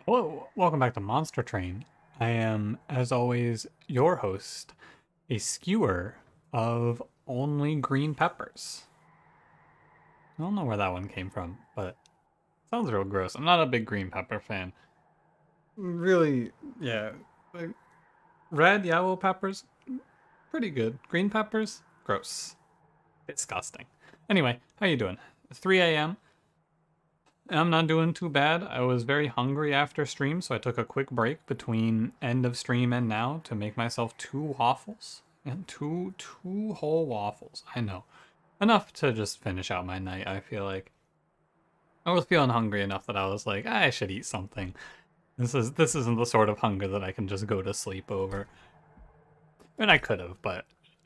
Hello, welcome back to Monster Train. I am, as always, your host, a skewer of only green peppers. I don't know where that one came from, but it sounds real gross. I'm not a big green pepper fan. Really, yeah. Like, red, yellow peppers, pretty good. Green peppers, gross. Disgusting. Anyway, how you doing? 3 a.m. I'm not doing too bad. I was very hungry after stream, so I took a quick break between end of stream and now to make myself 2 waffles. And two whole waffles. I know. Enough to just finish out my night, I feel like. I was feeling hungry enough that I was like, I should eat something. This isn't the sort of hunger that I can just go to sleep over. And I could have, but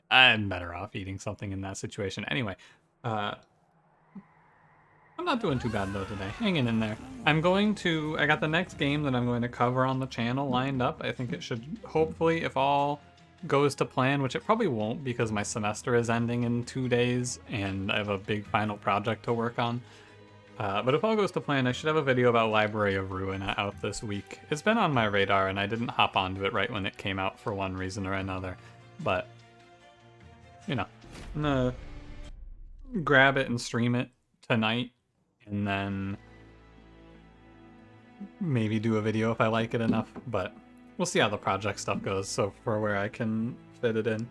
I'm better off eating something in that situation. Anyway, I'm not doing too bad though today. Hanging in there. I got the next game that I'm going to cover on the channel lined up. I think it should, hopefully, if all goes to plan, which it probably won't because my semester is ending in 2 days and I have a big final project to work on. But if all goes to plan, I should have a video about Library of Ruin out this week. It's been on my radar and I didn't hop onto it right when it came out for one reason or another. But, you know, I'm gonna grab it and stream it tonight. And then maybe do a video if I like it enough, but we'll see how the project stuff goes, so for where I can fit it in.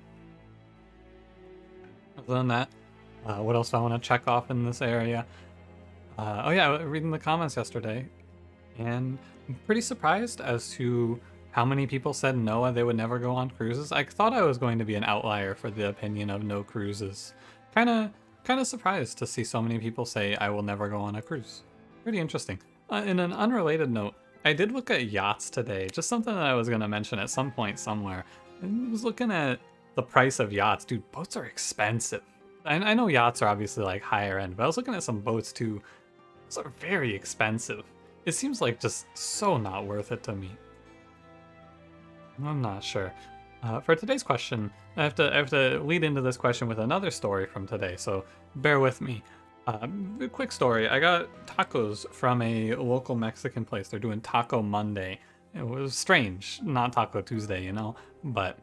Other than that, what else do I want to check off in this area? Oh yeah, I was reading the comments yesterday, and I'm pretty surprised as to how many people said no, they would never go on cruises. I thought I was going to be an outlier for the opinion of no cruises. Kind of surprised to see so many people say I will never go on a cruise. Pretty interesting. In an unrelated note, I did look at yachts today, just something that I was going to mention at some point somewhere. I was looking at the price of yachts. Dude, boats are expensive. I know yachts are obviously like higher end, but I was looking at some boats too. Those are very expensive. It seems like just so not worth it to me. I'm not sure. For today's question, I have to lead into this question with another story from today, so bear with me. A quick story. I got tacos from a local Mexican place. They're doing Taco Monday. It was strange, not Taco Tuesday, you know, but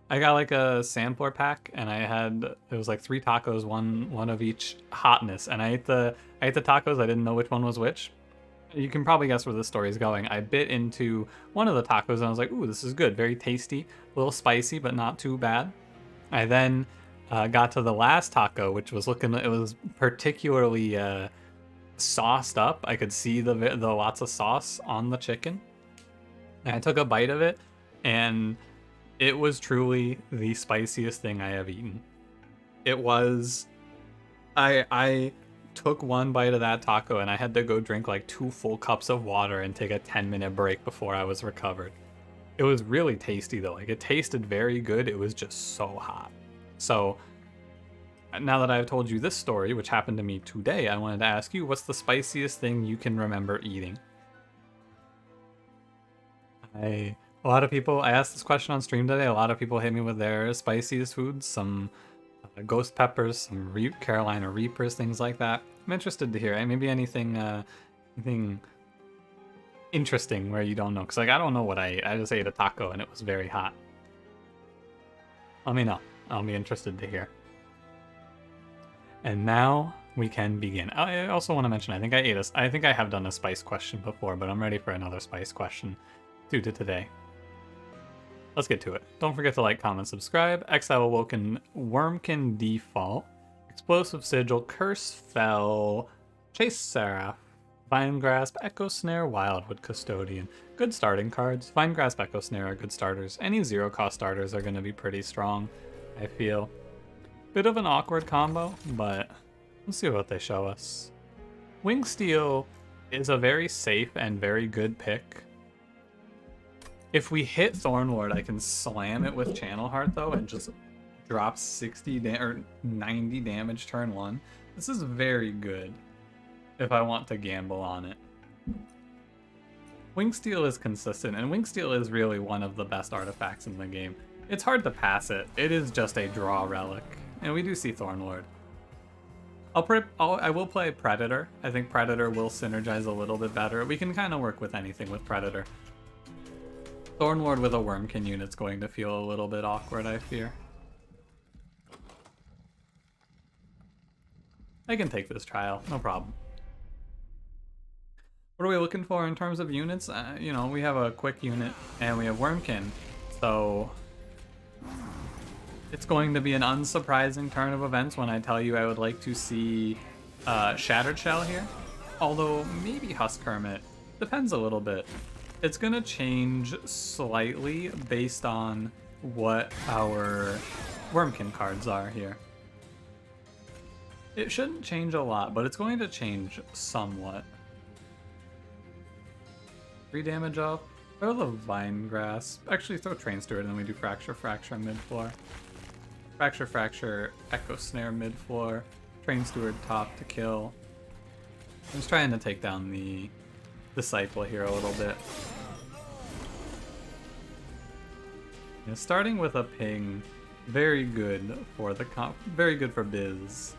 I got like a sampler pack, and it was like 3 tacos, one of each hotness, and I ate the tacos. I didn't know which one was which. You can probably guess where this story is going. I bit into one of the tacos and I was like, ooh, this is good. Very tasty, a little spicy, but not too bad. I then got to the last taco, which was it was particularly sauced up. I could see the lots of sauce on the chicken. And I took a bite of it, and it was truly the spiciest thing I have eaten. It was, I took one bite of that taco and I had to go drink like 2 full cups of water and take a 10-minute break before I was recovered. It was really tasty though. Like, it tasted very good. It was just so hot. So now that I've told you this story, which happened to me today, I wanted to ask you, what's the spiciest thing you can remember eating? A lot of people, I asked this question on stream today. A lot of people hit me with their spiciest foods. Some ghost peppers, some Carolina Reapers, things like that. I'm interested to hear. Maybe anything interesting where you don't know. Because like, I don't know what I ate. I just ate a taco and it was very hot. Let me know. I'll be interested to hear. And now we can begin. I also want to mention, I think I have done a spice question before, but I'm ready for another spice question due to today. Let's get to it. Don't forget to like, comment, subscribe. Exile Awoken, Wurmkin Default, Explosive Sigil, Curse Fell, Chase Seraph, Vine Grasp, Echo Snare, Wildwood Custodian. Good starting cards. Vine Grasp, Echo Snare are good starters. Any 0-cost starters are going to be pretty strong, I feel. Bit of an awkward combo, but let's see what they show us. Wingsteel is a very safe and very good pick. If we hit Thornlord, I can slam it with Channel Heart, though, and just drop 60 or 90 damage turn 1. This is very good if I want to gamble on it. Wingsteel is consistent, and Wingsteel is really one of the best artifacts in the game. It's hard to pass it. It is just a draw relic, and we do see Thornlord. I will play Predator. I think Predator will synergize a little bit better. We can kind of work with anything with Predator. Thornlord with a Wurmkin unit's going to feel a little bit awkward, I fear. I can take this trial, no problem. What are we looking for in terms of units? You know, we have a quick unit and we have Wurmkin, so it's going to be an unsurprising turn of events when I tell you I would like to see Shattered Shell here. Although maybe Husk Hermit, depends a little bit. It's gonna change slightly based on what our Wurmkin cards are here. It shouldn't change a lot, but it's going to change somewhat. 3 damage off. Throw the Vine Grasp. Actually, throw Train Steward, and then we do Fracture, Fracture, mid-floor. Fracture, Fracture, Echo Snare, mid-floor. Train Steward, top to kill. I'm just trying to take down the Disciple here a little bit. Yeah, starting with a ping, very good for the very good for biz.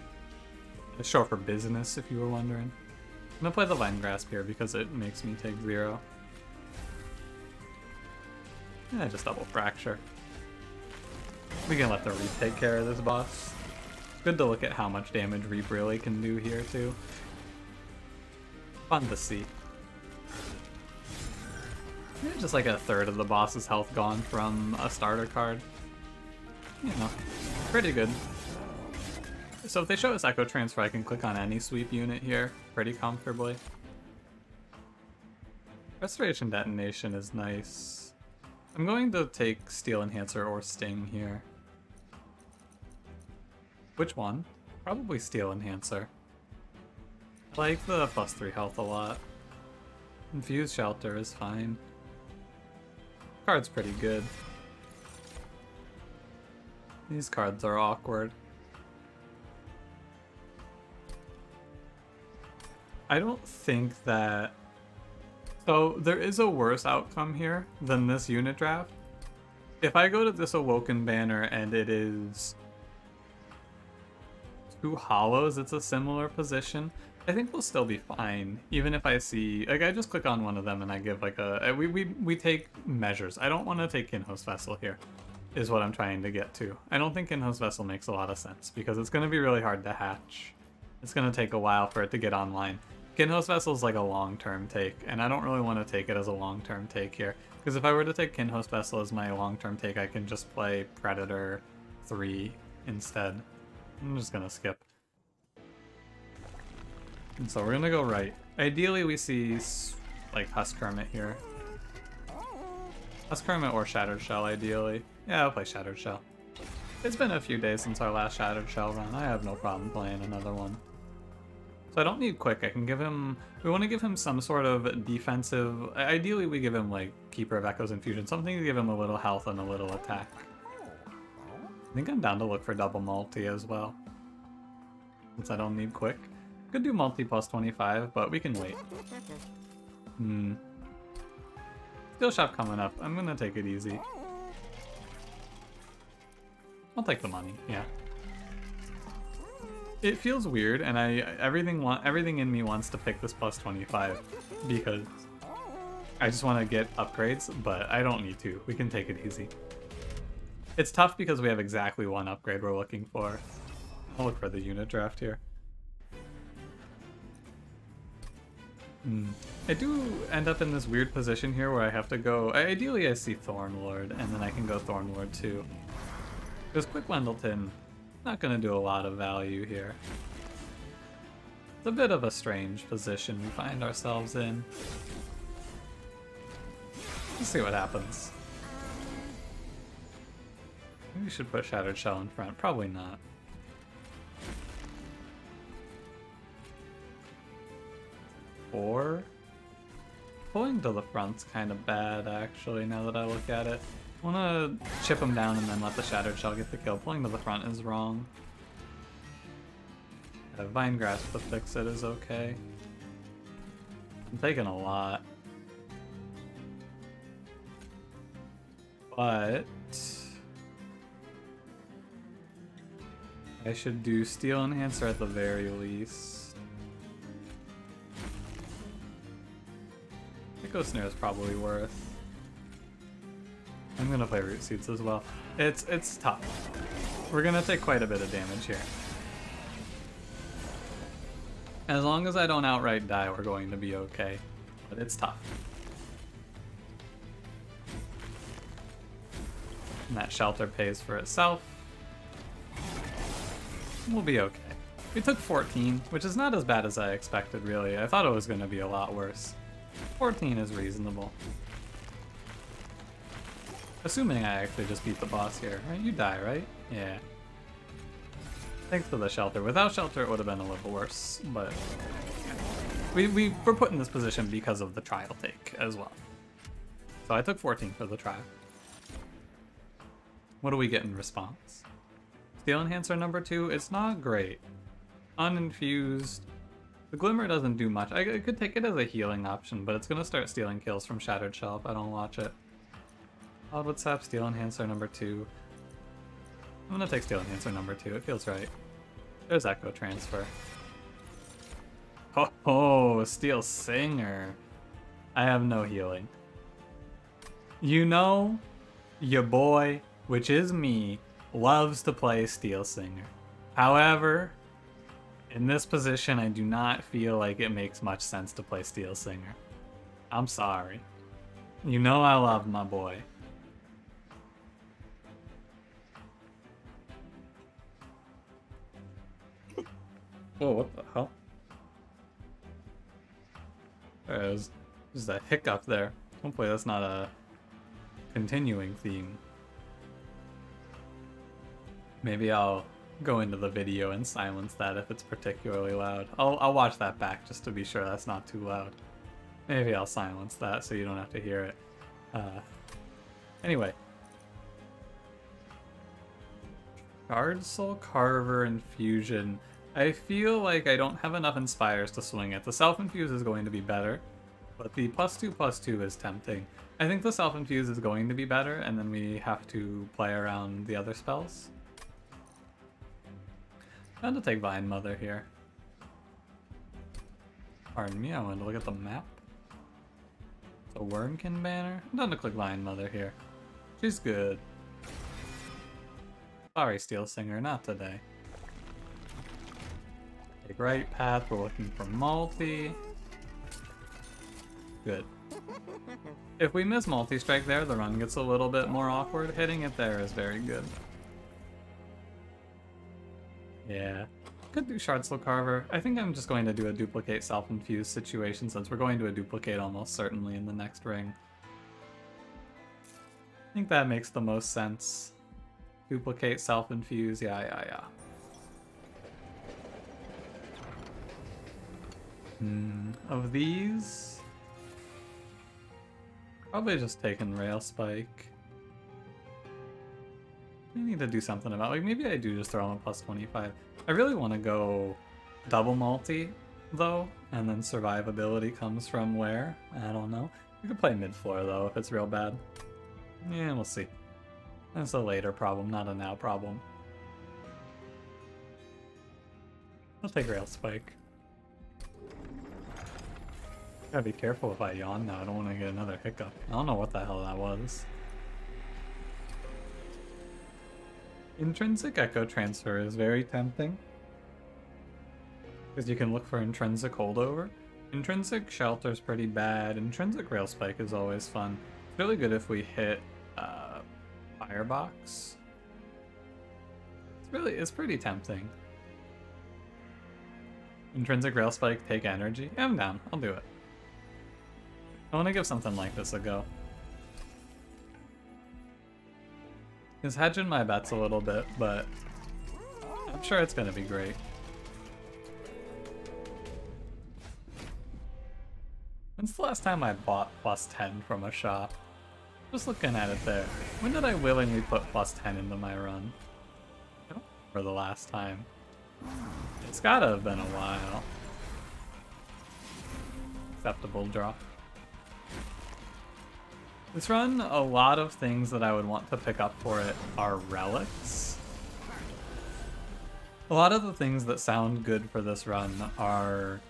It's short for business, if you were wondering. I'm gonna play the Vine Grasp here because it makes me take 0. Yeah, just double Fracture. We can let the Reap take care of this boss. It's good to look at how much damage Reap really can do here too. Fun to see. Yeah, just like a third of the boss's health gone from a starter card. You know, pretty good. So if they show us Echo Transfer, I can click on any sweep unit here pretty comfortably. Restoration Detonation is nice. I'm going to take Steel Enhancer or Sting here. Which one? Probably Steel Enhancer. I like the +3 health a lot. Infused Shelter is fine. Card's pretty good. These cards are awkward. I don't think that... So there is a worse outcome here than this unit draft. If I go to this Awoken banner and it is 2 hollows, it's a similar position. I think we'll still be fine, even if I see, like, I just click on one of them and I give like a, we take measures. I don't want to take Kinhost Vessel here, is what I'm trying to get to. I don't think Kinhost Vessel makes a lot of sense because it's going to be really hard to hatch. It's going to take a while for it to get online. Kinhost Vessel is like a long-term take, and I don't really want to take it as a long-term take here, because if I were to take Kinhost Vessel as my long-term take, I can just play Predator 3 instead. I'm just going to skip. And so we're gonna go right. Ideally we see like Husk Hermit here. Husk Hermit or Shattered Shell ideally. Yeah, I'll play Shattered Shell. It's been a few days since our last Shattered Shell run. I have no problem playing another one. So I don't need quick. I can give him... We want to give him some sort of defensive... Ideally we give him like Keeper of Echoes Infusion. Something to give him a little health and a little attack. I think I'm down to look for double multi as well, since I don't need quick. Could do multi +25, but we can wait. Steel Shop coming up. I'm gonna take it easy. I'll take the money, yeah. It feels weird, and everything in me wants to pick this +25 because I just want to get upgrades, but I don't need to. We can take it easy. It's tough because we have exactly one upgrade we're looking for. I'll look for the unit draft here. I do end up in this weird position here where I have to go... Ideally I see Thornlord, and then I can go Thornlord too. Because Quick Wendleton, not going to do a lot of value here. It's a bit of a strange position we find ourselves in. Let's see what happens. Maybe we should put Shattered Shell in front. Probably not. Or pulling to the front's kind of bad, actually, now that I look at it. I want to chip him down and then let the Shattered Shell get the kill. Pulling to the front is wrong. Vine Grasp to fix it is okay. I'm taking a lot. But... I should do Steel Enhancer at the very least. Echo Snare is probably worth. I'm gonna play Root Seeds as well. It's tough. We're gonna take quite a bit of damage here. As long as I don't outright die, we're going to be okay. But it's tough. And that shelter pays for itself. We'll be okay. We took 14, which is not as bad as I expected, really. I thought it was going to be a lot worse. 14 is reasonable. Assuming I actually just beat the boss here. Right? You die, right? Yeah. Thanks for the shelter. Without shelter, it would have been a little worse, but we were put in this position because of the trial take as well. So I took 14 for the trial. What do we get in response? Steel Enhancer number 2, it's not great. Uninfused. The Glimmer doesn't do much. I could take it as a healing option, but it's going to start stealing kills from Shattered Shell if I don't watch it. Oddwood Sap, Steel Enhancer number 2. I'm going to take Steel Enhancer number 2, it feels right. There's Echo Transfer. Oh, Steel Singer. I have no healing. You know, your boy, which is me, loves to play Steel Singer. However, in this position, I do not feel like it makes much sense to play Steel Singer. I'm sorry. You know I love my boy. Whoa, what the hell? There's a hiccup there. Hopefully that's not a continuing theme. Maybe I'll go into the video and silence that if it's particularly loud. I'll watch that back just to be sure that's not too loud. Maybe I'll silence that so you don't have to hear it. Anyway. Guard Soul Carver Infusion. I feel like I don't have enough Inspires to swing it. The Self-Infuse is going to be better, but the +2/+2 is tempting. I think the Self-Infuse is going to be better, and then we have to play around the other spells. I'm going to take Vine Mother here. Pardon me, I wanted to look at the map. It's a Wurmkin banner. I'm going to click Vine Mother here. She's good. Sorry, Steel Singer, not today. Take right path, we're looking for multi. Good. If we miss multi-strike there, the run gets a little bit more awkward. Hitting it there is very good. Yeah. Could do Shard Soul Carver. I think I'm just going to do a duplicate self-infused situation since we're going to a duplicate almost certainly in the next ring. I think that makes the most sense. Duplicate self-infuse, yeah. Of these, probably just taking Rail Spike. I need to do something about, like, maybe I do just throw him a +25. I really want to go double multi though, and then survivability comes from where? I don't know. You could play mid floor though if it's real bad. Yeah, we'll see. That's a later problem, not a now problem. I'll take Rail Spike. Gotta be careful if I yawn now, I don't want to get another hiccup. I don't know what the hell that was. Intrinsic Echo Transfer is very tempting. Because you can look for Intrinsic Holdover. Intrinsic Shelter's pretty bad. Intrinsic Rail Spike is always fun. It's really good if we hit Firebox. It's pretty tempting. Intrinsic Rail Spike, take energy. Yeah, I'm down. I'll do it. I want to give something like this a go. He's hedging my bets a little bit, but I'm sure it's going to be great. When's the last time I bought +10 from a shop? Just looking at it there. When did I willingly put +10 into my run? I don't remember the last time. It's gotta have been a while. Acceptable draw. This run, a lot of things that I would want to pick up for it are relics. A lot of the things that sound good for this run are...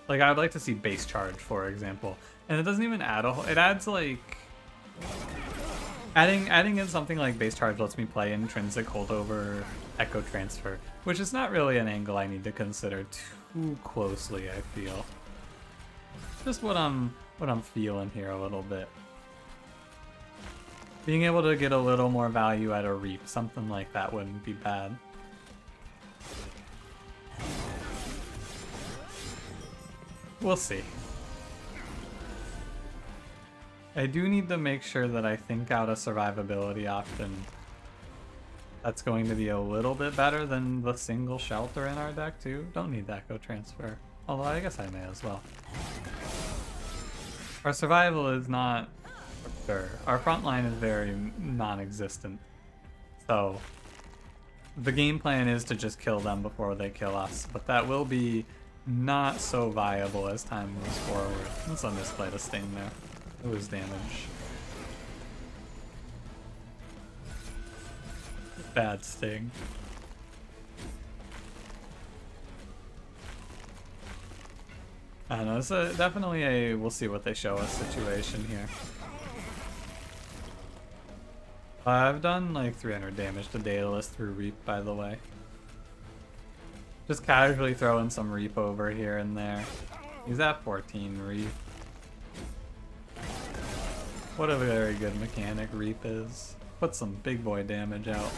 Like, I would like to see base charge, for example. And it doesn't even add a whole... It adds, like... Adding in something like base charge lets me play intrinsic holdover echo transfer, which is not really an angle I need to consider too closely, I feel. Just what I'm feeling here a little bit. Being able to get a little more value out of Reap, something like that wouldn't be bad. We'll see. I do need to make sure that I think out a survivability option that's going to be a little bit better than the single shelter in our deck too. Don't need that echo transfer, although I guess I may as well. Our survival is not sure. Our front line is very non-existent, so the game plan is to just kill them before they kill us, but that will be not so viable as time moves forward. Let's misplay the sting there. It was damage. Bad sting. I don't know, it's definitely a we'll see what they show us situation here. I've done like 300 damage to Daedalus through Reap, by the way. Just casually throwing some Reap over here and there. He's at 14 Reap. What a very good mechanic Reap is. Put some big boy damage out.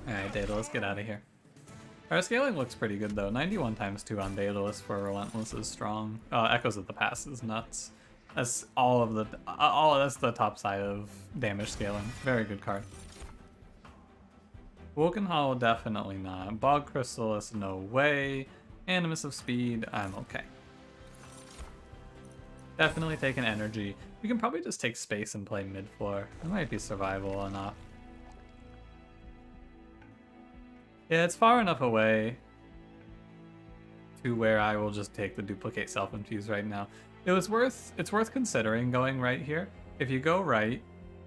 Alright, Daedalus, get out of here. Our scaling looks pretty good though. 91 times 2 on Daedalus for Relentless is strong. Echoes of the Past is nuts. That's that's the top side of damage scaling. Very good card. Awoken Hollow, definitely not. Bog Chrysalis, no way. Animus of Speed, I'm okay. Definitely taking energy. We can probably just take space and play mid-floor. It might be survival enough. Yeah, it's far enough away to where I will just take the duplicate self-infuse right now. It's worth considering going right here. If you go right,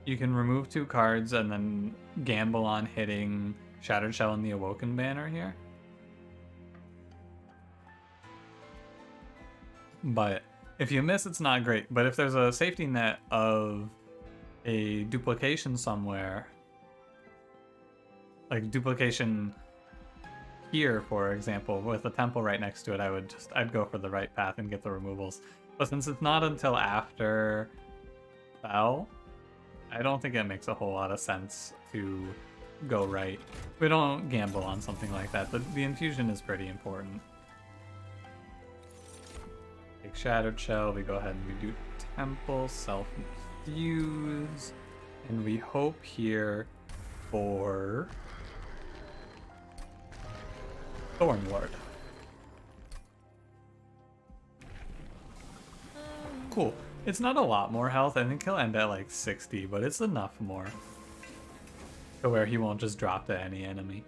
you can remove 2 cards and then gamble on hitting Shattered Shell and the Awoken banner here. But if you miss, it's not great. But if there's a safety net of a duplication somewhere, like duplication here, for example, with a temple right next to it, I'd go for the right path and get the removals. But since it's not until after Spell, I don't think it makes a whole lot of sense to go right. We don't gamble on something like that. The infusion is pretty important. Take Shattered Shell, we go ahead and we do Temple, self-infuse, and we hope here for Thorn Ward. Cool. It's not a lot more health. I think he'll end at like 60, but it's enough more to where he won't just drop to any enemy.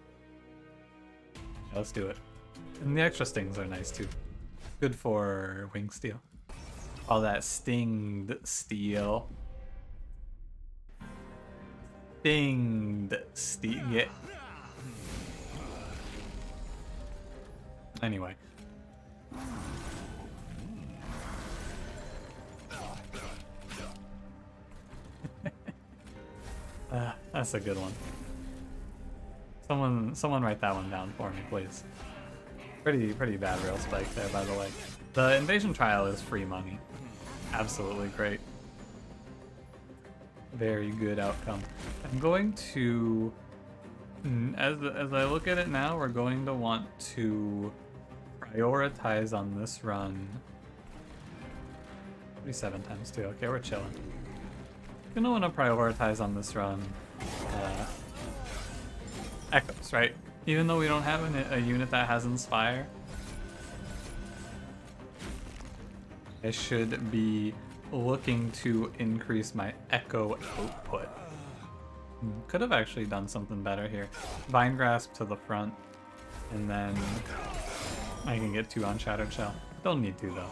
Yeah, let's do it. And the extra stings are nice too. Good for Wing Steel. All that stinged steel. Stinged steel. Yeah. Anyway. That's a good one. Someone write that one down for me, please. Pretty bad rail spike there, by the way. The invasion trial is free money. Absolutely great. Very good outcome. I'm going to, as I look at it now, we're going to want to prioritize on this run. 37 times 2. Okay, we're chilling. Gonna want to prioritize on this run Echoes, right? Even though we don't have a unit that has Inspire, I should be looking to increase my Echo output. Could have actually done something better here. Vine Grasp to the front, and then I can get 2 on Shattered Shell. Don't need to though.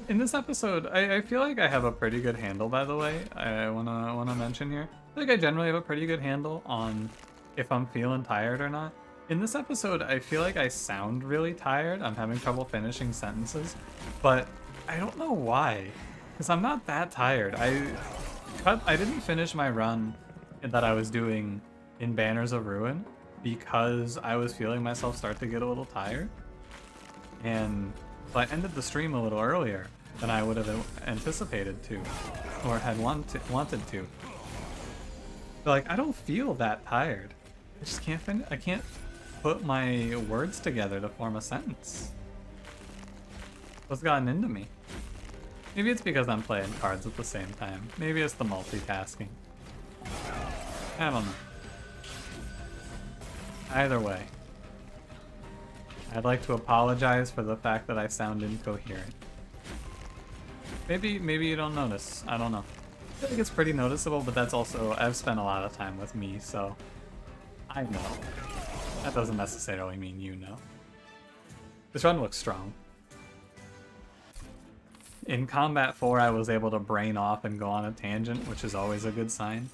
In this episode, I feel like I have a pretty good handle, by the way, I wanna mention here. I think I generally have a pretty good handle on if I'm feeling tired or not. In this episode, I feel like I sound really tired. I'm having trouble finishing sentences, but I don't know why, because I'm not that tired. I didn't finish my run that I was doing in Banners of Ruin because I was feeling myself start to get a little tired, and so I ended the stream a little earlier than I would have anticipated to, or had wanted to. But like, I don't feel that tired. I just can't I can't put my words together to form a sentence. What's gotten into me? Maybe it's because I'm playing cards at the same time. Maybe it's the multitasking. I don't know. Either way, I'd like to apologize for the fact that I sound incoherent. Maybe you don't notice. I don't know. I feel like it's pretty noticeable, but that's also, I've spent a lot of time with me, so I know. That doesn't necessarily mean you know. This run looks strong. In Combat 4, I was able to brain off and go on a tangent, which is always a good sign.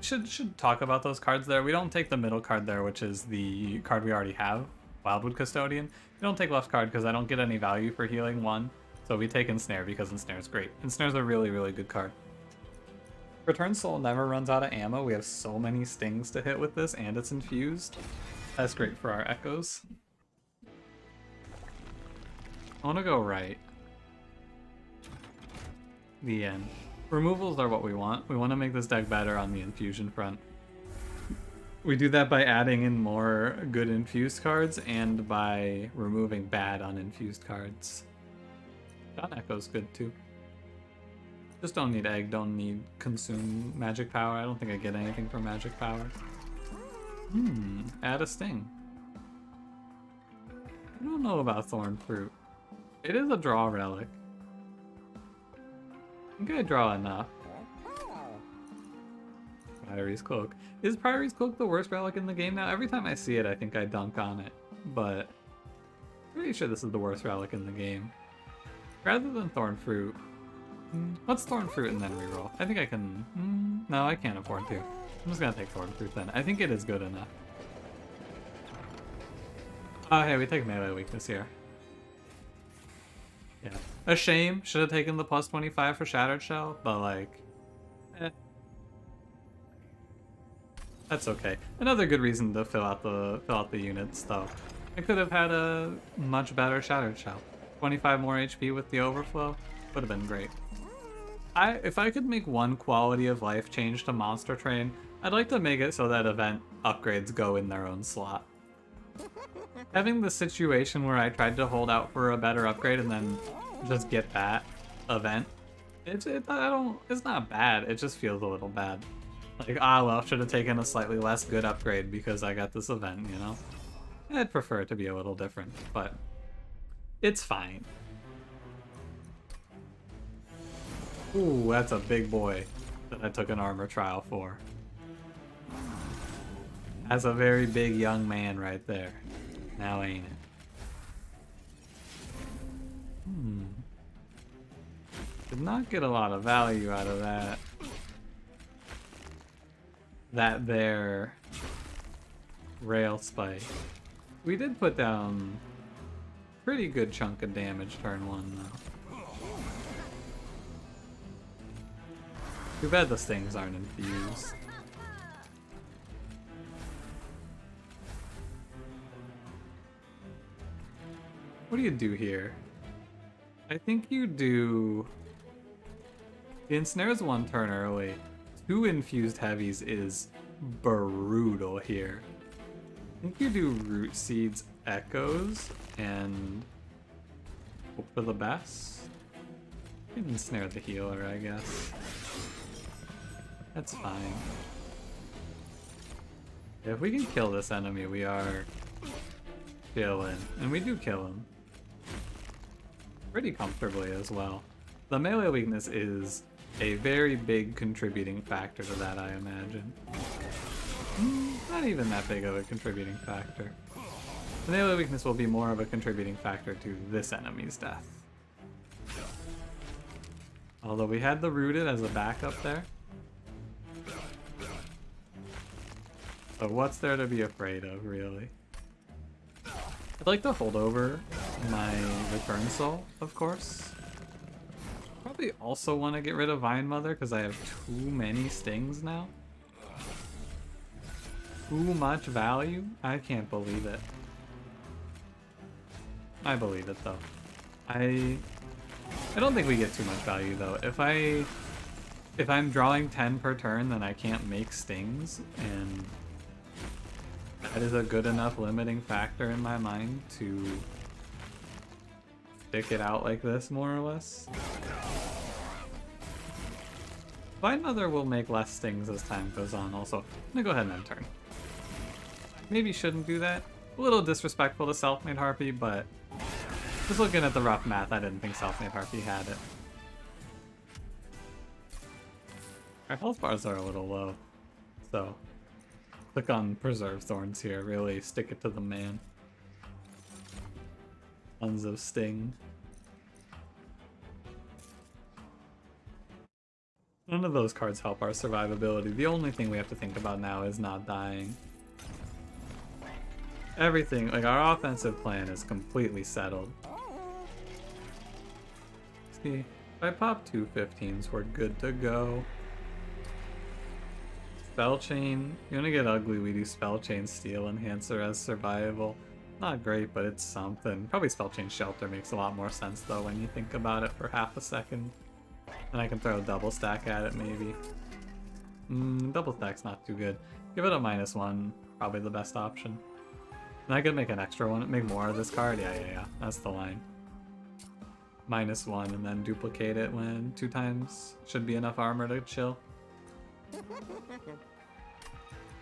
Should talk about those cards there. We don't take the middle card there, which is the card we already have, Wildwood Custodian. We don't take left card because I don't get any value for healing 1. So we take Ensnare because Ensnare is great. Ensnare's a really, really good card. Return Soul never runs out of ammo. We have so many stings to hit with this, and it's infused. That's great for our echoes. I want to go right. The end. Removals are what we want. We want to make this deck better on the infusion front. We do that by adding in more good infused cards and by removing bad uninfused cards. Dawn Echo's good too. Just don't need egg, don't need consume magic power. I don't think I get anything from magic power. Add a sting. I don't know about Thorn Fruit. It is a draw relic. I think I draw enough. Priory's Cloak. Is Priory's Cloak the worst relic in the game now? Every time I see it, I think I dunk on it. But I'm pretty sure this is the worst relic in the game. Rather than Thorn Fruit. Let's Thorn Fruit and then reroll. I think I can... no, I can't afford to. I'm just gonna take Thorn Fruit then. I think it is good enough. Oh, hey, we take melee weakness here. Yeah. A shame. Should have taken the plus 25 for Shattered Shell, but like... That's okay. Another good reason to fill out the units, though. I could have had a much better Shattered Shell. 25 more HP with the overflow would have been great. If I could make one quality of life change to Monster Train, I'd like to make it so that event upgrades go in their own slot. Having the situation where I tried to hold out for a better upgrade and then just get that event, it's not bad. It just feels a little bad. Like, well, should have taken a slightly less good upgrade because I got this event, you know? I'd prefer it to be a little different, but it's fine. Ooh, that's a big boy that I took an armor trial for. That's a very big young man right there. Now ain't it? Did not get a lot of value out of that. That there rail spike. We did put down a pretty good chunk of damage turn 1 though. Too bad the stings aren't infused. What do you do here? I think you do... The ensnares 1 turn early. 2 infused heavies is brutal here. I think you do Root Seeds Echoes and hope for the best. You can ensnare the healer, I guess. That's fine. If we can kill this enemy, we are chilling. And we do kill him. Pretty comfortably as well. The melee weakness is a very big contributing factor to that, I imagine. Not even that big of a contributing factor. The melee weakness will be more of a contributing factor to this enemy's death. Although we had the Rooted as a backup there. So what's there to be afraid of, really? I'd like to hold over my Return Soul, of course. Probably also want to get rid of Vine Mother because I have too many stings now. Too much value? I can't believe it. I believe it though. I don't think we get too much value though. If I'm drawing 10 per turn, then I can't make stings, and that is a good enough limiting factor in my mind to stick it out like this, more or less. Vine Mother will make less stings as time goes on also. I'm gonna go ahead and end turn. Maybe shouldn't do that. A little disrespectful to Self-Made Harpy, but just looking at the rough math, I didn't think Self-Made Harpy had it. Our health bars are a little low, so click on Preserve Thorns here, really stick it to the man. Tons of sting. None of those cards help our survivability. The only thing we have to think about now is not dying. Everything, like our offensive plan is completely settled. See, if I pop 2 15s, we're good to go. Spell Chain, you wanna get ugly, we do Spell Chain Steel Enhancer as survival. Not great, but it's something. Probably Spell Chain Shelter makes a lot more sense though when you think about it for half a second. And I can throw a double stack at it maybe. Double stack's not too good. Give it a -1, probably the best option. And I could make an extra one, make more of this card. Yeah, that's the line. -1 and then duplicate it when 2 times should be enough armor to chill.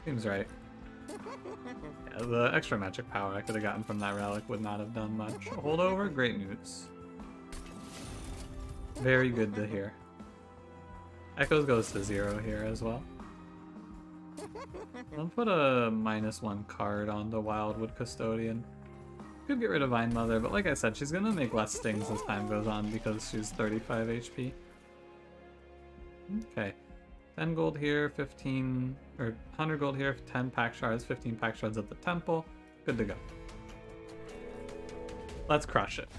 Seems right. Yeah, the extra magic power I could have gotten from that relic would not have done much. Hold over, great news. Very good to hear. Echoes goes to 0 here as well. I'll put a -1 card on the Wildwood Custodian. Could get rid of Vine Mother, but like I said, she's gonna make less stings as time goes on because she's 35 HP. Okay. 10 gold here, 15, or 100 gold here, 10 pack shards, 15 pack shards at the temple. Good to go. Let's crush it.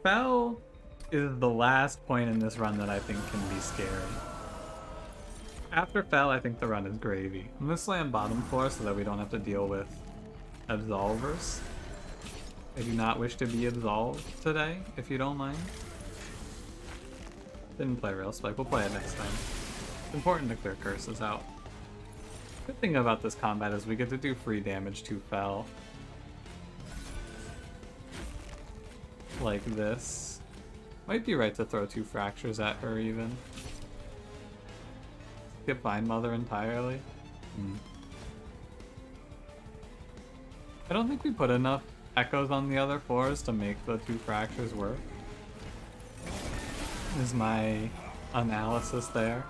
Fel is the last point in this run that I think can be scary. After Fel, I think the run is gravy. I'm gonna slam bottom floor so that we don't have to deal with absolvers. I do not wish to be absolved today, if you don't mind. Didn't play Rail Spike, we'll play it next time. It's important to clear curses out. Good thing about this combat is we get to do free damage to Fel. Like this. Might be right to throw 2 fractures at her even. Skip Vine Mother entirely. I don't think we put enough echoes on the other floors to make the 2 fractures work. Is my analysis there.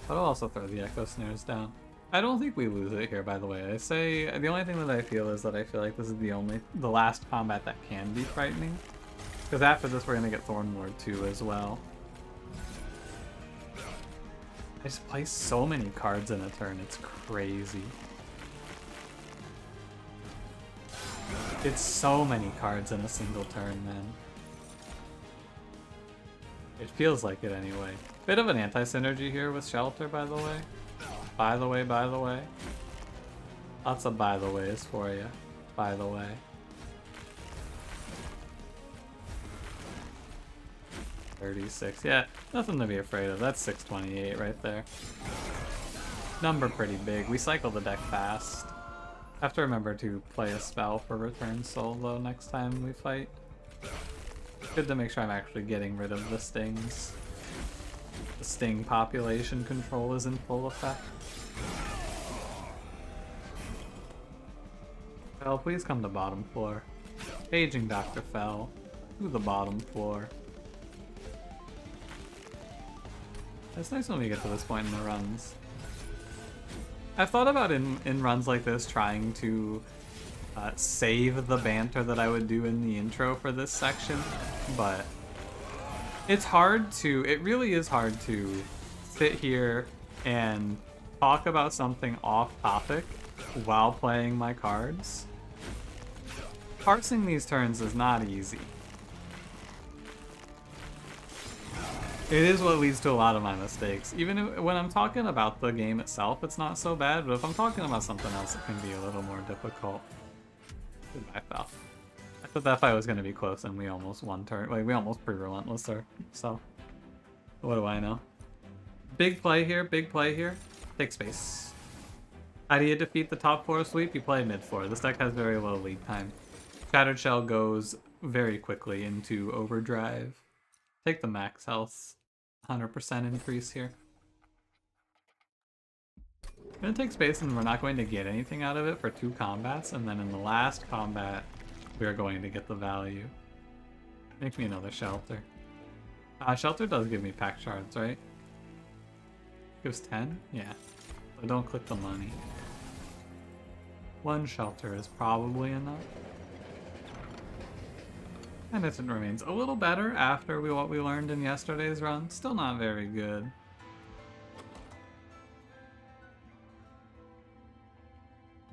But I'll also throw the echo snares down. I don't think we lose it here, by the way. I say the only thing that I feel is that I feel like this is the last combat that can be frightening. Because after this we're gonna get Thornlord 2 as well. I just play so many cards in a turn, it's crazy. It's so many cards in a single turn, man. It feels like it anyway. Bit of an anti-synergy here with Shelter, by the way. By the way. Lots of by the ways for you. By the way. 36. Yeah, nothing to be afraid of. That's 628 right there. Number pretty big. We cycle the deck fast. Have to remember to play a spell for Return Soul though next time we fight. Good to make sure I'm actually getting rid of the stings. The sting population control is in full effect. Fel, please come to bottom floor. Aging Dr. Fel to the bottom floor. It's nice when we get to this point in the runs. I've thought about in runs like this trying to save the banter that I would do in the intro for this section, but it's hard to, it really is hard to sit here and talk about something off topic while playing my cards. Parsing these turns is not easy. It is what leads to a lot of my mistakes. Even when I'm talking about the game itself, it's not so bad, but if I'm talking about something else, it can be a little more difficult. Goodbye, Foul. I thought that fight was going to be close, and we almost won turn. Like, we almost pre-relentless her, so what do I know? Big play here, big play here. Take space. How do you defeat the top 4 sweep? You play mid 4. This deck has very low lead time. Shattered Shell goes very quickly into overdrive. Take the max health. 100% increase here. I'm gonna take space and we're not going to get anything out of it for 2 combats, and then in the last combat, we are going to get the value. Make me another shelter. Shelter does give me pack shards, right? Gives 10? Yeah. So don't click the money. 1 shelter is probably enough. And it remains a little better after what we learned in yesterday's run. Still not very good.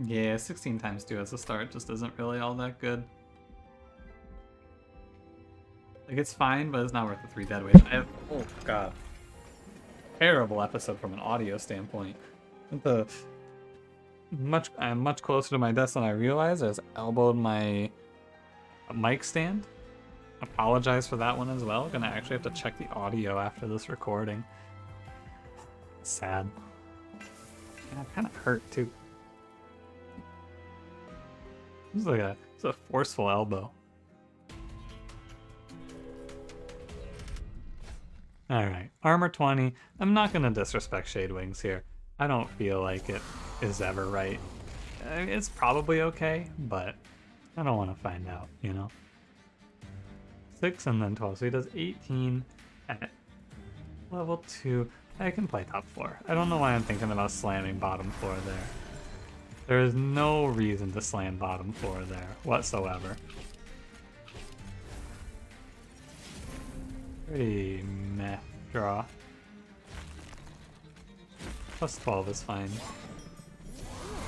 Yeah, 16 times 2 as a start just isn't really all that good. Like, it's fine, but it's not worth the 3 dead weight. Oh god. Terrible episode from an audio standpoint. I'm much closer to my desk than I realized. I just elbowed my mic stand. Apologize for that one as well. Gonna actually have to check the audio after this recording. Sad. And I kind of hurt too. This is like it's a forceful elbow. Alright, armor 20. I'm not gonna disrespect Shade Wings here. I don't feel like it is ever right. It's probably okay, but I don't want to find out, you know? 6 and then 12, so he does 18 at level 2. I can play top 4. I don't know why I'm thinking about slamming bottom 4 there. There is no reason to slam bottom 4 there whatsoever. Pretty meh draw. Plus 12 is fine.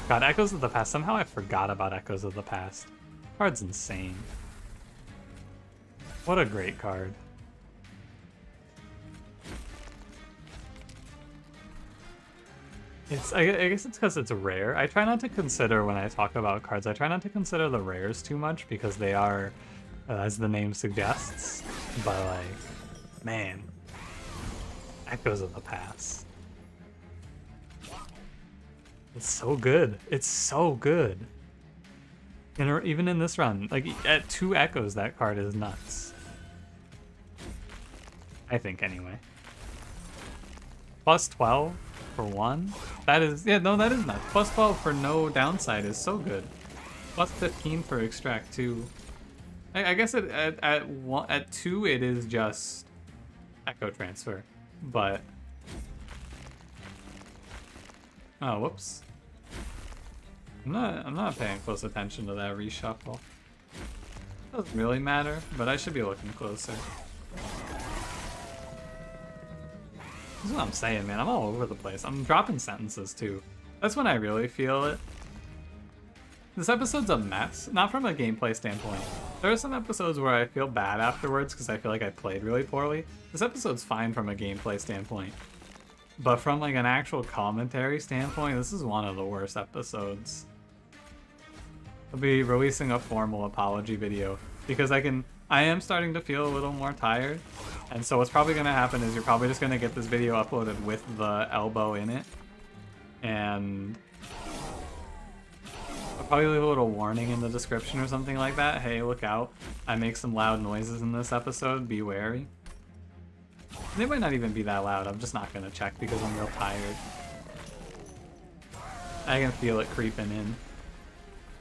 God, Echoes of the Past. Somehow I forgot about Echoes of the Past. Card's insane. What a great card. I guess it's because it's rare. I try not to consider when I talk about cards, I try not to consider the rares too much because they are, as the name suggests, but like, man, Echoes of the Past. It's so good. It's so good. And even in this run, like at 2 Echoes, that card is nuts. I think anyway. Plus 12 for 1? That is, yeah, no, that is nuts. Plus 12 for no downside is so good. Plus 15 for extract 2. I guess at 2 it is just Echo Transfer, but... Oh, whoops. I'm not paying close attention to that reshuffle. Doesn't really matter, but I should be looking closer. This is what I'm saying, man. I'm all over the place. I'm dropping sentences, too. That's when I really feel it. This episode's a mess, not from a gameplay standpoint. There are some episodes where I feel bad afterwards because I feel like I played really poorly. This episode's fine from a gameplay standpoint. But from like an actual commentary standpoint, this is one of the worst episodes. I'll be releasing a formal apology video because I am starting to feel a little more tired. And so what's probably going to happen is you're probably just going to get this video uploaded with the elbow in it. And I'll probably leave a little warning in the description or something like that. Hey, look out. I make some loud noises in this episode. Be wary. They might not even be that loud. I'm just not going to check because I'm real tired. I can feel it creeping in.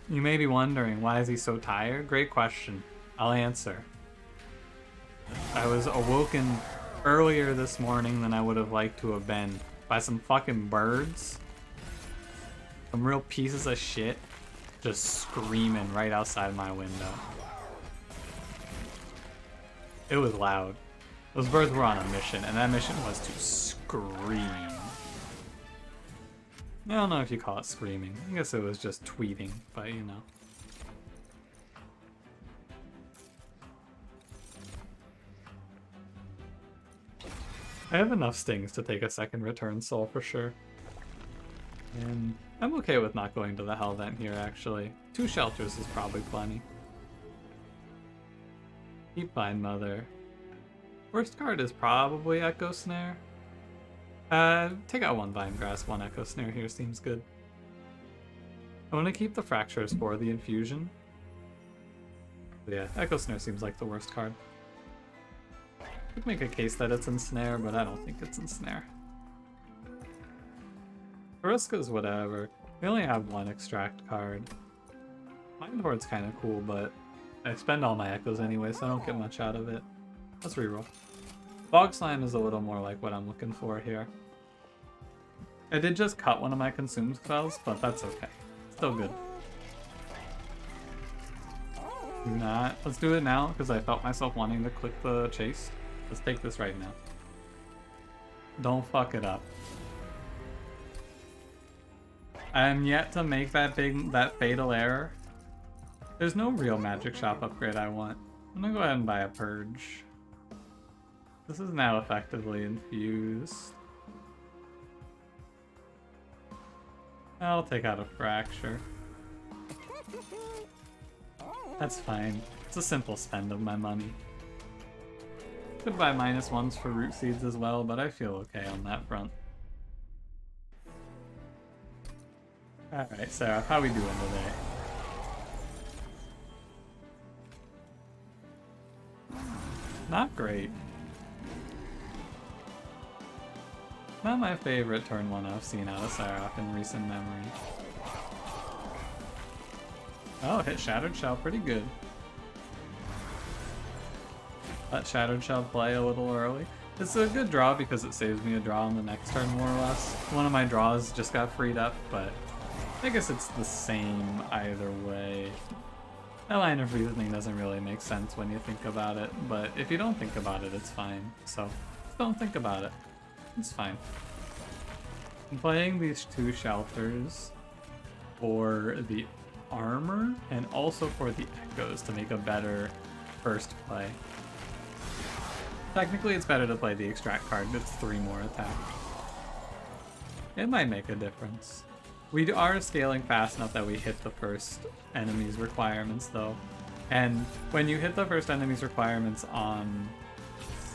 You may be wondering, why is he so tired? Great question. I'll answer. I was awoken earlier this morning than I would have liked to have been by some fucking birds. Some real pieces of shit just screaming right outside my window. It was loud. Those birds were on a mission, and that mission was to scream. I don't know if you call it screaming. I guess it was just tweeting, but you know. I have enough stings to take a second return soul for sure. And I'm okay with not going to the Hell Vent here, actually. 2 shelters is probably plenty. Keep Vine Mother. Worst card is probably Echo Snare. Take out 1 Vine Grass, 1 Echo Snare here seems good. I want to keep the Fractures for the infusion. But yeah, Echo Snare seems like the worst card. Could make a case that it's Ensnare, but I don't think it's Ensnare. Kariska's whatever. We only have 1 extract card. Mind Horde's kind of cool, but I spend all my echoes anyway, so I don't get much out of it. Let's reroll. Bog Slime is a little more like what I'm looking for here. I did just cut one of my consumed spells, but that's okay. Still good. Do not. Let's do it now, because I felt myself wanting to click the chase. Let's take this right now. Don't fuck it up. I am yet to make that fatal error. There's no real magic shop upgrade I want. I'm gonna go ahead and buy a purge. This is now effectively infused. I'll take out a fracture. That's fine. It's a simple spend of my money. Could buy -1s for root seeds as well, but I feel okay on that front. Alright, Sarah, how we doing today? Not great. Not my favorite turn 1 I've seen out of Seraph in recent memory. Oh, hit Shattered Shell pretty good. Let Shattered Shell play a little early. It's a good draw because it saves me a draw on the next turn more or less. One of my draws just got freed up, but I guess it's the same either way. That line of reasoning doesn't really make sense when you think about it, but if you don't think about it, it's fine. So, just don't think about it. It's fine. I'm playing these 2 shelters for the armor and also for the echoes to make a better first play. Technically, it's better to play the extract card. It's 3 more attack. It might make a difference. We are scaling fast enough that we hit the first enemy's requirements, though. And when you hit the first enemy's requirements on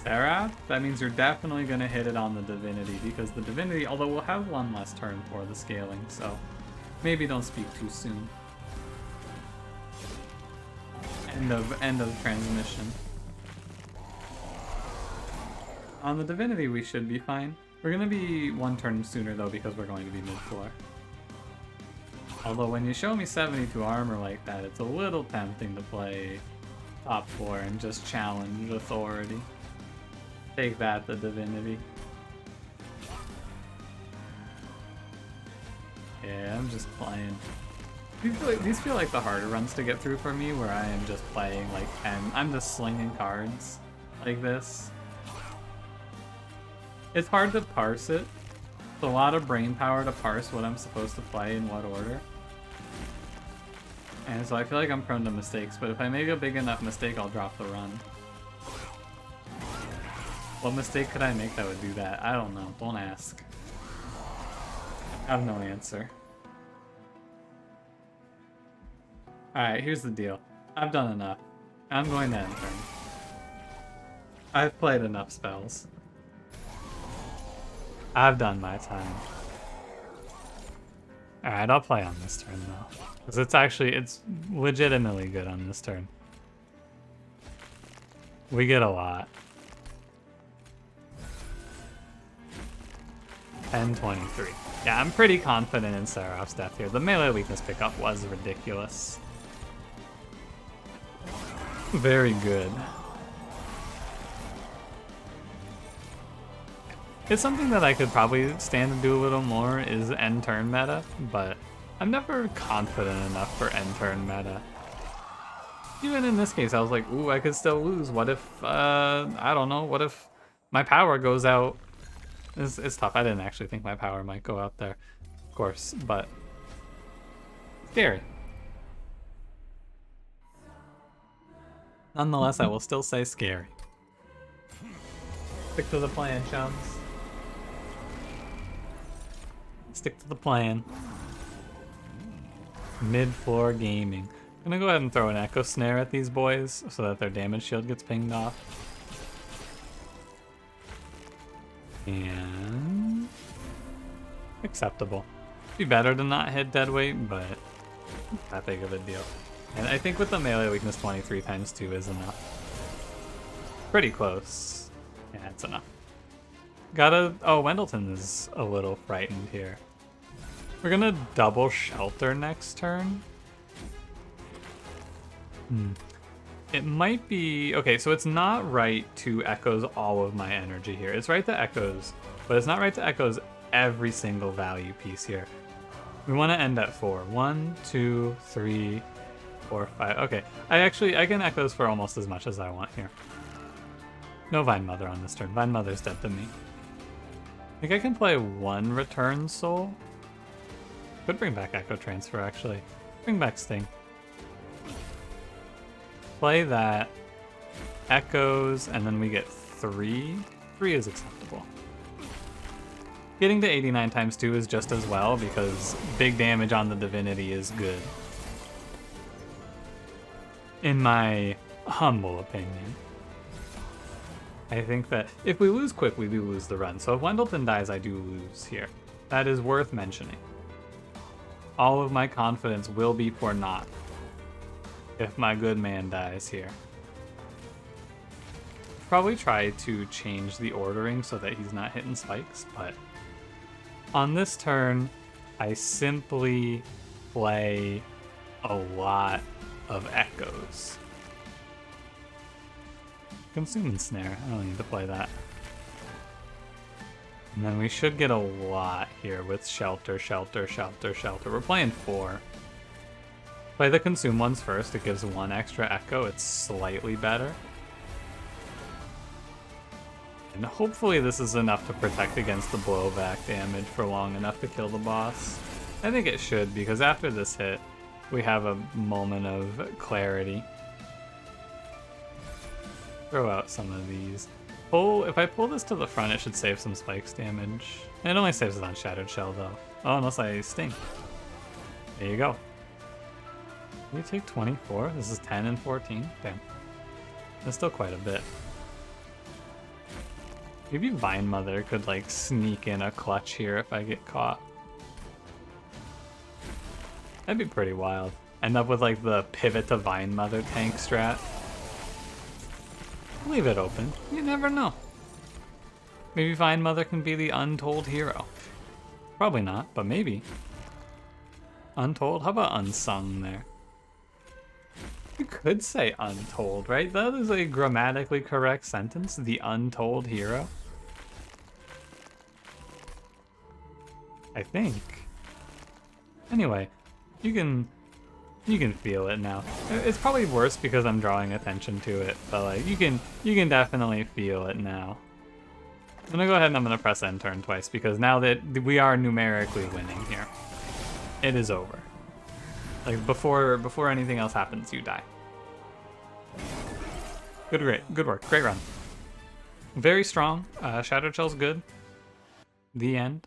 Seraph, that means you're definitely going to hit it on the Divinity, because the Divinity, although we'll have 1 less turn for the scaling, so maybe don't speak too soon. End of transmission. On the Divinity, we should be fine. We're going to be 1 turn sooner, though, because we're going to be mid-floor. Although when you show me 72 armor like that, it's a little tempting to play top 4 and just challenge authority. Take that, the Divinity. Yeah, I'm just playing. These feel like the harder runs to get through for me, where I am just playing like 10. I'm just slinging cards like this. It's hard to parse it. It's a lot of brain power to parse what I'm supposed to play in what order. And so I feel like I'm prone to mistakes, but if I make a big enough mistake, I'll drop the run. What mistake could I make that would do that? I don't know. Don't ask. I have no answer. Alright, here's the deal. I've done enough. I'm going to end turn. I've played enough spells. I've done my time. Alright, I'll play on this turn though. Because it's legitimately good on this turn. We get a lot. 10-23. Yeah, I'm pretty confident in Seraph's death here. The melee weakness pickup was ridiculous. Very good. It's something that I could probably stand to do a little more is end turn meta, but I'm never confident enough for end turn meta. Even in this case, I was like, ooh, I could still lose. What if, I don't know, what if my power goes out? It's tough. I didn't actually think my power might go out there, of course, but scary. Nonetheless, I will still say scary. Stick to the plan, chums. Stick to the plan. Mid-floor gaming. I'm gonna go ahead and throw an Echo Snare at these boys so that their damage shield gets pinged off. And... acceptable. Be better to not hit dead weight, but not that big of a deal. And I think with the melee weakness 23 times 2 is enough. Pretty close. Yeah, it's enough. Gotta... oh, Wendleton is a little frightened here. We're gonna double shelter next turn. It might be... okay, so it's not right to echoes all of my energy here. It's right to echoes, but it's not right to echoes every single value piece here. We want to end at 4. 1, 2, 3, 4, 5. Okay, I can echoes for almost as much as I want here. No Vine Mother on this turn. Vine Mother's dead to me. I think I can play 1 Return Soul. Could bring back Echo Transfer, actually. Bring back Sting. Play that. Echoes, and then we get 3. 3 is acceptable. Getting to 89 times 2 is just as well, because big damage on the Divinity is good. In my humble opinion. I think that if we lose quick, we do lose the run. So if Wendleton dies, I do lose here. That is worth mentioning. All of my confidence will be for naught if my good man dies here. Probably try to change the ordering so that he's not hitting spikes, but on this turn, I simply play a lot of echoes. Consume and Snare. I don't need to play that. And then we should get a lot here with Shelter, Shelter, Shelter, Shelter. We're playing 4. Play the Consume ones first. It gives 1 extra Echo. It's slightly better. And hopefully this is enough to protect against the blowback damage for long enough to kill the boss. I think it should, because after this hit, we have a moment of clarity. Throw out some of these. If I pull this to the front, it should save some spikes damage. And it only saves it on Shattered Shell, though. Oh, unless I Sting. There you go. You take 24? This is 10 and 14? Damn. That's still quite a bit. Maybe Vine Mother could, like, sneak in a clutch here if I get caught. That'd be pretty wild. End up with, like, the pivot to Vine Mother tank strat. Leave it open. You never know. Maybe Vine Mother can be the untold hero. Probably not, but maybe. Untold? How about unsung there? You could say untold, right? That is a grammatically correct sentence. The untold hero. I think. Anyway, you can feel it now. It's probably worse because I'm drawing attention to it, but like you can definitely feel it now. I'm gonna go ahead and I'm gonna press end turn twice because now that we are numerically winning here, it is over. Like before anything else happens, you die. Good work, great run. Very strong. Shattered Shell's good. The end.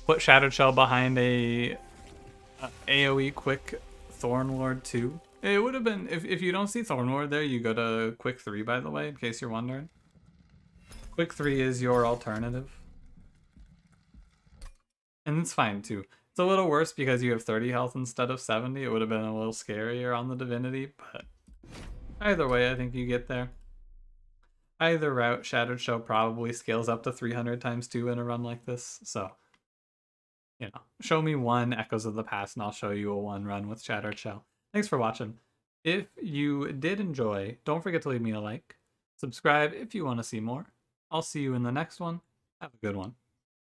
Put Shattered Shell behind a AoE quick Thornlord 2. It would have been, if you don't see Thornlord there, you go to quick 3, by the way, in case you're wondering. Quick 3 is your alternative. And it's fine too. It's a little worse because you have 30 health instead of 70. It would have been a little scarier on the Divinity, but either way, I think you get there. Either route, Shattered Shell probably scales up to 300 times 2 in a run like this, so you know, show me 1 Echoes of the Past and I'll show you a 1 run with Shattered Shell. Thanks for watching. If you did enjoy, don't forget to leave me a like. Subscribe if you want to see more. I'll see you in the next one. Have a good one.